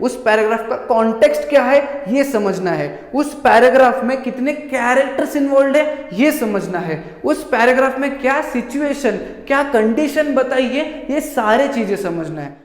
उस पैराग्राफ का कॉन्टेक्स्ट क्या है ये समझना है, उस पैराग्राफ में कितने कैरेक्टर्स इन्वॉल्व है ये समझना है, उस पैराग्राफ में क्या सिचुएशन क्या कंडीशन बताई है ये सारे चीजें समझना है।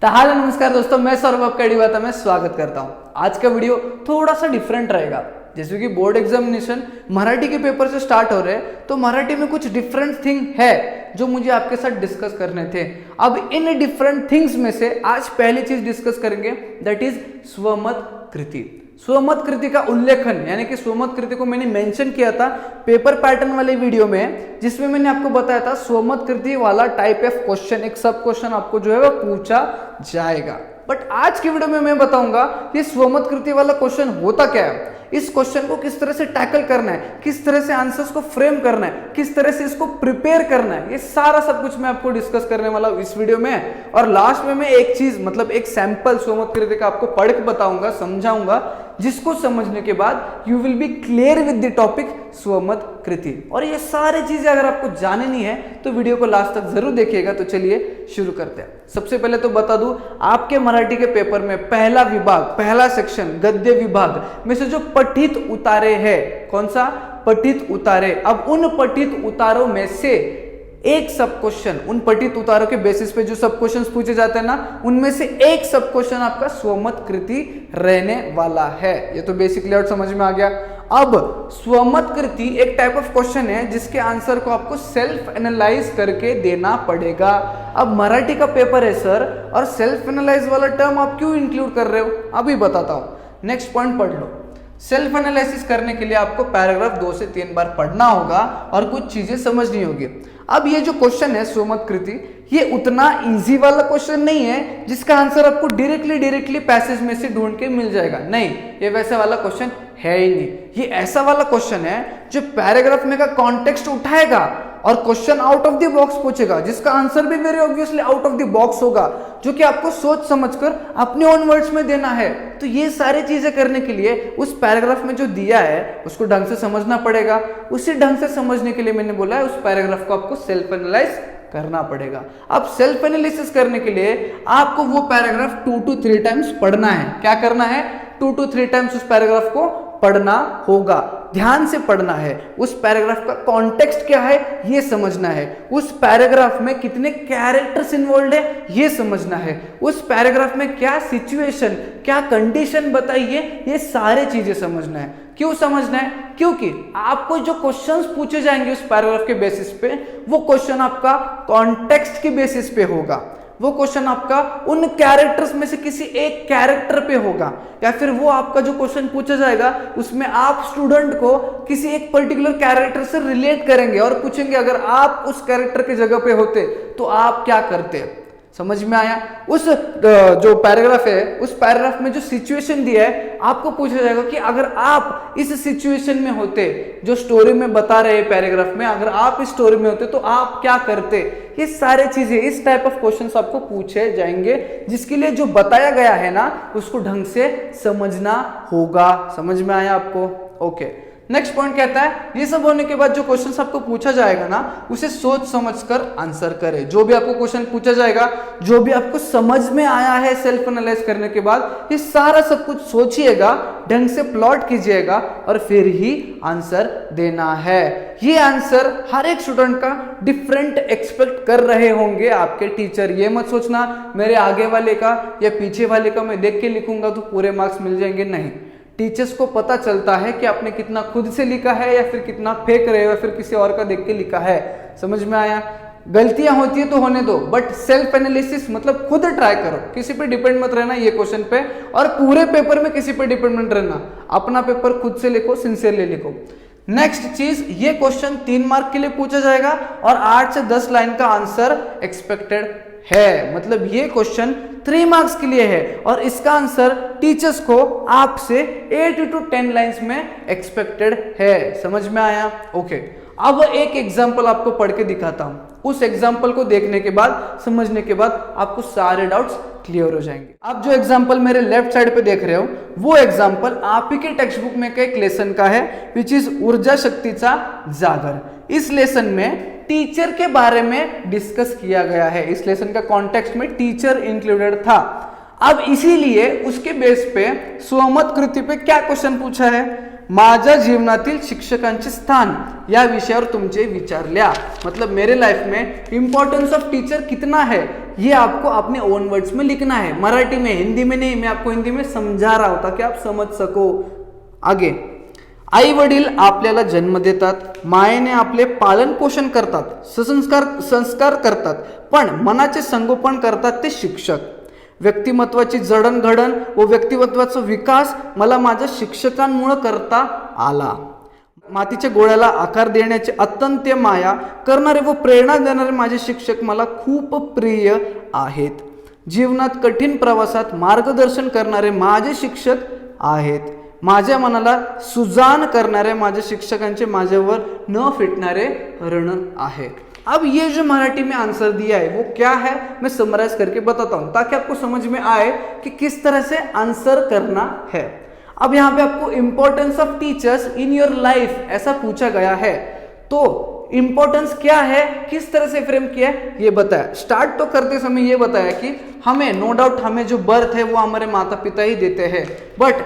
हेलो नमस्कार दोस्तों, मैं सौरभ आपका डिवाता में स्वागत करता हूं। आज का वीडियो थोड़ा सा डिफरेंट रहेगा। जैसे कि बोर्ड एग्जामिनेशन मराठी के पेपर से स्टार्ट हो रहे हैं, तो मराठी में कुछ डिफरेंट थिंग है जो मुझे आपके साथ डिस्कस करने थे। अब इन डिफरेंट थिंग्स में से आज पहली चीज डिस्कस करेंगे, दैट इज स्वमत कृति। स्वमत कृति का उल्लेखन यानी कि स्वमत कृति को मैंने मेंशन किया था पेपर पैटर्न वाले वीडियो में, जिसमें मैंने आपको बताया था स्वमत कृति वाला टाइप ऑफ क्वेश्चन, एक सब क्वेश्चन आपको जो है वो पूछा जाएगा। बट आज की वीडियो में मैं बताऊंगा ये स्वमत कृति वाला क्वेश्चन होता क्या है, इस क्वेश्चन को किस तरह से टैकल करना है, किस तरह से आंसर्स को फ्रेम करना है, किस तरह से इसको प्रिपेयर करना है, ये सारा सब कुछ मैं आपको डिस्कस करने वाला हूं इस वीडियो में। और लास्ट में मैं एक चीज मतलब एक सैंपल स्वमत कृति का आपको पढ़ के बताऊंगा, समझाऊंगा, जिसको समझने के बाद you will be clear with the topic स्वमत कृति। और ये सारी चीजें अगर आपको जाननी है तो वीडियो को लास्ट तक जरूर देखिएगा। तो चलिए शुरू करते हैं। सबसे पहले तो बता दूं, आपके मराठी के पेपर में पहला विभाग, पहला सेक्शन गद्य विभाग में से जो पठित उतारे हैं, कौन सा पठित उतारे, अब उन पठित उतारों में से एक सब क्वेश्चन, उन पठित उतारों के बेसिस पे जो सब क्वेश्चंस पूछे जाते हैं ना, उनमें से एक सब क्वेश्चन आपका स्वमत कृति रहने वाला है। ये तो बेसिक लेआउट समझ में आ गया। अब स्वमत कृति एक टाइप ऑफ क्वेश्चन है जिसके आंसर को आपको सेल्फ एनालाइज करके देना पड़ेगा। अब मराठी का पेपर है सर, और सेल्फ एनालाइज वाला टर्म आप क्यों इंक्लूड कर रहे हो, अभी बताता हूं। नेक्स्ट पॉइंट पढ़ लो। सेल्फ एनालिसिस करने के लिए आपको पैराग्राफ 2 से 3 बार पढ़ना होगा और कुछ चीजें समझनी होगी। अब ये जो क्वेश्चन है स्वमत कृति, ये उतना इजी वाला क्वेश्चन नहीं है जिसका आंसर आपको डायरेक्टली पैसेज में से ढूंढ के मिल जाएगा। नहीं, ये वैसा वाला क्वेश्चन है ही नहीं। ये ऐसा वाला क्वेश्चन है जो पैराग्राफ में का कॉन्टेक्स्ट उठाएगा और question out of the box पूछेगा, जिसका आंसर भी very obviously out of the box होगा, जो कि आपको सोच समझकर अपने ओन वर्ड्स में देना है। तो ये सारी चीजें करने के लिए उस पैराग्राफ में जो दिया है उसको ढंग से समझना पड़ेगा। उसी ढंग से समझने के लिए मैंने बोला है उस पैराग्राफ को आपको सेल्फ एनालाइज करना पड़ेगा। अब सेल्फ एनालिसिस करने के लिए आपको वो पैराग्राफ 2 to 3 टाइम्स पढ़ना है। क्या करना है? 2 to 3 टाइम्स उस पैराग्राफ को पढ़ना होगा, ध्यान से पढ़ना है। उस पैराग्राफ का कॉन्टेक्स्ट क्या है ये समझना है, उस पैराग्राफ में कितने कैरेक्टर्स इन्वॉल्व है ये समझना है, उस पैराग्राफ में क्या सिचुएशन क्या कंडीशन बताई है ये सारे चीजें समझना है। क्यों समझना है? क्योंकि आपको जो क्वेश्चंस पूछे जाएंगे उस पैराग्राफ के बेसिस पे, वो क्वेश्चन आपका कॉन्टेक्स्ट के बेसिस पे होगा। वो क्वेश्चन आपका उन कैरेक्टर्स में से किसी एक कैरेक्टर पे होगा, या फिर वो आपका जो क्वेश्चन पूछा जाएगा उसमें आप स्टूडेंट को किसी एक पर्टिकुलर कैरेक्टर से रिलेट करेंगे और पूछेंगे अगर आप उस कैरेक्टर की जगह पे होते तो आप क्या करते। समझ में आया? उस जो पैराग्राफ है उस पैराग्राफ में जो सिचुएशन दिया है आपको पूछा जाएगा कि अगर आप इस सिचुएशन में होते, जो स्टोरी में बता रहे पैराग्राफ में, अगर आप इस स्टोरी में होते तो आप क्या करते। ये सारे चीजें, इस टाइप ऑफ क्वेश्चंस आपको पूछे जाएंगे, जिसके लिए जो बताया गया है ना उसको ढंग से समझना होगा। समझ में आया आपको? ओके। नेक्स्ट पॉइंट कहता है ये सब होने के बाद जो क्वेश्चंस आपको पूछा जाएगा ना उसे सोच समझकर आंसर करें। जो भी आपको क्वेश्चन पूछा जाएगा, जो भी आपको समझ में आया है सेल्फ एनालाइज करने के बाद, ये सारा सब कुछ सोचिएगा, ढंग से प्लॉट कीजिएगा और फिर ही आंसर देना है। ये आंसर हर एक स्टूडेंट का डिफरेंट एक्सपेक्ट कर रहे होंगे आपके टीचर। ये मत सोचना मेरे आगे वाले का या पीछे वाले का मैं देख के लिखूंगा तो पूरे मार्क्स मिल जाएंगे। नहीं, टीचर्स को पता चलता है कि आपने कितना खुद से लिखा है या फिर कितना फेंक रहे हो या फिर किसी और का देख के लिखा है। समझ में आया? गलतियां होती है तो होने दो, बट सेल्फ एनालिसिस मतलब खुद ट्राई करो, किसी पे डिपेंड मत रहना ये क्वेश्चन पे, और पूरे पेपर में किसी पे डिपेंड मत रहना। अपना पेपर खुद से लिखो, सिंसियरली लिखो। नेक्स्ट चीज, ये क्वेश्चन 3 मार्क के लिए पूछा जाएगा और 8 से 10 लाइन का आंसर एक्सपेक्टेड है, मतलब ये क्वेश्चन 3 मार्क्स के लिए है और इसका आंसर टीचर्स को आपसे 8 to 10 लाइंस में एक्सपेक्टेड है। समझ में आया? ओके, अब एक एग्जाम्पल आपको पढ़ के दिखाता हूं। उस एग्जाम्पल को देखने के बाद, समझने के बाद आपको सारे डाउट्स क्लियर हो जाएंगे। आप जो एग्जाम्पल मेरे लेफ्ट साइड पे देख रहे हो वो एग्जाम्पल आप ही के टेक्स्ट बुक में एक लेसन का है, विच इज ऊर्जा शक्तीचा जागर। इस लेसन में टीचर के बारे में डिस्कस किया गया है। इस लेसन का कॉन्टेक्स्ट में टीचर इंक्लूडेड था। अब इसीलिए उसके बेस पे स्वमत कृती पे क्या क्वेश्चन पूछा है, माझ्या जीवनातील शिक्षकांचे स्थान या विषयावर तुमचे विचारल्या। मतलब मेरे लाइफ में इंपॉर्टेंस ऑफ टीचर कितना है ये आपको अपने ओन वर्ड्स में लिखना है, मराठी में, हिंदी में नहीं। मैं आपको हिंदी में समझा रहा हूं ताकि आप समझ सको। आगे, आई वडील आपल्याला जन्म देतात, मायेने आपले पालन पोषण करतात, संस्कार करतात, पण मनाचे संगोपन करतात ते शिक्षक। व्यक्तिमत्वाची जडणघडण व व्यक्तिमत्वाचा विकास मला माझ्या शिक्षकांमुळे करता आला। मातीच्या गोळ्याला आकार देण्याचे अत्यंत माया करणारे व प्रेरणा देणारे माझे शिक्षक मला खूप प्रिय आहेत। जीवनात कठीण प्रवासात मार्गदर्शन करणारे माझे शिक्षक आहेत। माझ्या मनाला सुजान करणारे माझ्या शिक्षकांचे माझ्यावर न फिटणारे ऋण आहे। अब ये जो मराठी में आंसर दिया है वो क्या है, मैं समराइज करके बताता हूं ताकि आपको समझ में आए कि किस तरह से आंसर करना है। अब यहाँ पे आपको importance of teachers in your life ऐसा पूछा गया है, तो इंपॉर्टेंस क्या है, किस तरह से फ्रेम किया है ये बताया। स्टार्ट तो करते समय ये बताया कि हमें नो डाउट हमें जो बर्थ है वो हमारे माता पिता ही देते हैं, बट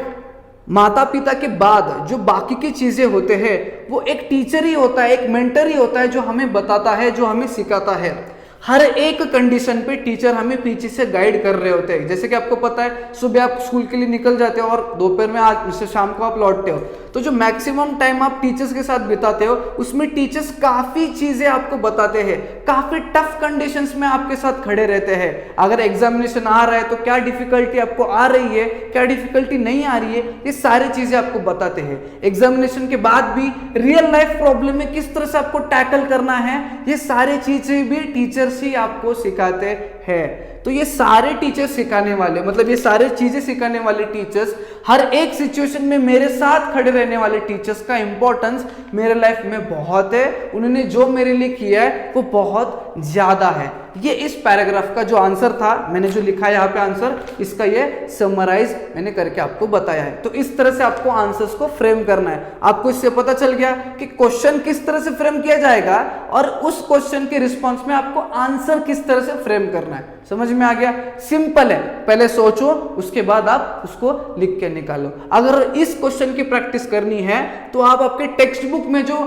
माता पिता के बाद जो बाकी की चीजें होते हैं वो एक टीचर ही होता है, एक मेंटर ही होता है जो हमें बताता है, जो हमें सिखाता है। हर एक कंडीशन पे टीचर हमें पीछे से गाइड कर रहे होते हैं। जैसे कि आपको पता है सुबह आप स्कूल के लिए निकल जाते हो और दोपहर में आज से शाम को आप लौटते हो, तो जो मैक्सिमम टाइम आप टीचर्स के साथ बिताते हो उसमें टीचर्स काफी चीजें आपको बताते हैं, काफी टफ कंडीशंस में आपके साथ खड़े रहते हैं। अगर एग्जामिनेशन आ रहा है तो क्या डिफिकल्टी आपको आ रही है, क्या डिफिकल्टी नहीं आ रही है, ये सारी चीजें आपको बताते हैं। एग्जामिनेशन के बाद भी रियल लाइफ प्रॉब्लम में किस तरह से आपको टैकल करना है ये सारी चीजें भी टीचर्स ही आपको सिखाते हैं। तो ये सारे टीचर्स सिखाने वाले, मतलब ये सारे चीजें सिखाने वाले टीचर्स, हर एक सिचुएशन में मेरे साथ खड़े रहने वाले टीचर्स का इंपॉर्टेंस मेरे लाइफ में बहुत है। उन्होंने जो मेरे लिए किया है वो बहुत ज्यादा है। ये इस पैराग्राफ का जो आंसर था, मैंने जो लिखा है यहाँ पे आंसर, इसका ये समराइज मैंने करके आपको बताया है। तो इस तरह से आपको आंसर्स को फ्रेम करना है। आपको इससे पता चल गया कि क्वेश्चन किस तरह से फ्रेम किया जाएगा और उस क्वेश्चन के रिस्पॉन्स में आपको आंसर किस तरह से फ्रेम करना है। समझ में आ गया? सिंपल है, पहले सोचो उसके बाद आप उसको लिख के निकालो। अगर इस क्वेश्चन की प्रैक्टिस करनी है तो आप आपके टेक्स्ट बुक में जो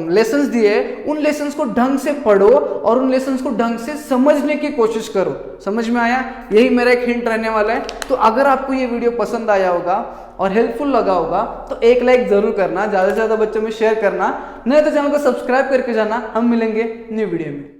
लेसन्स दिए उन लेसन्स को ढंग से पढ़ो और उन लेसन्स को ढंग से समझने की कोशिश करो। समझ में आया? यही मेरा एक हिंट रहने वाला है। तो अगर आपको ये वीडियो पसंद आया होगा और हेल्पफुल लगा होगा तो एक लाइक जरूर करना, ज्यादा से ज्यादा बच्चों में शेयर करना, नहीं तो चैनल को सब्सक्राइब करके जाना। हम मिलेंगे न्यू वीडियो में।